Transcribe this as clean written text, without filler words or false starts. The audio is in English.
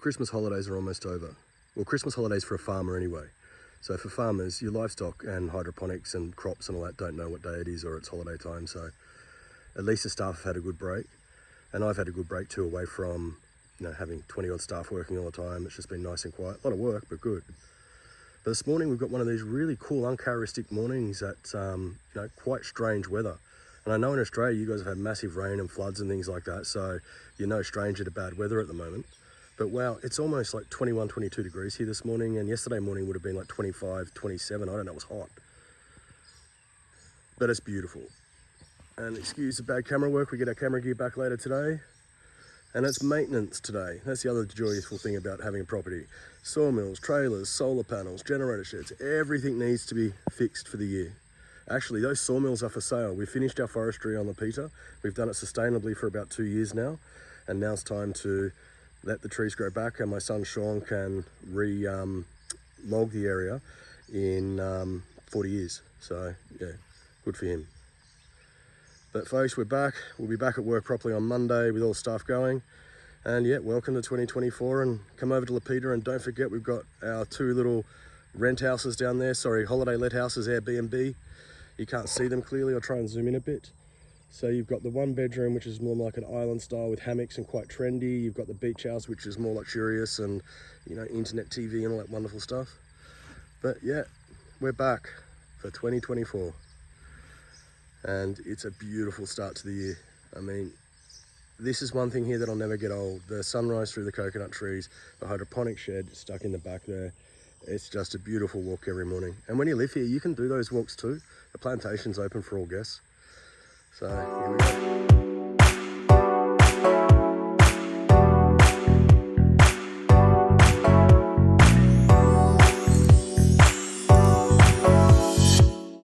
Christmas holidays are almost over. Well, Christmas holidays for a farmer anyway. So for farmers, your livestock and hydroponics and crops and all that don't know what day it is or it's holiday time. So at least the staff have had a good break. And I've had a good break too, away from having 20 odd staff working all the time. It's just been nice and quiet. A lot of work, but good. But this morning we've got one of these really cool, uncharacteristic mornings at quite strange weather. And I know in Australia you guys have had massive rain and floods and things like that, so you're no stranger to bad weather at the moment. But wow, it's almost like 21, 22 degrees here this morning, and yesterday morning would have been like 25, 27, I don't know, it was hot. But it's beautiful. And excuse the bad camera work, we get our camera gear back later today. And it's maintenance today. That's the other joyful thing about having a property. Sawmills, trailers, solar panels, generator sheds, everything needs to be fixed for the year. Actually, those sawmills are for sale. We finished our forestry on Lapita. We've done it sustainably for about 2 years now. And now it's time to let the trees grow back, and my son Sean can log the area in 40 years. So yeah, good for him. But folks, we're back. We'll be back at work properly on Monday with all staff going. And yeah, welcome to 2024, and come over to Lapita, and don't forget we've got our 2 little rent houses down there. Sorry, holiday let houses, Airbnb. You can't see them clearly. I'll try and zoom in a bit. So you've got the 1 bedroom, which is more like an island style with hammocks and quite trendy. You've got the beach house, which is more luxurious and, internet TV and all that wonderful stuff. But yeah, we're back for 2024. And it's a beautiful start to the year. I mean, this is one thing here that'll never get old. The sunrise through the coconut trees, the hydroponic shed stuck in the back there. It's just a beautiful walk every morning. And when you live here, you can do those walks too. The plantation's open for all guests. So here we go.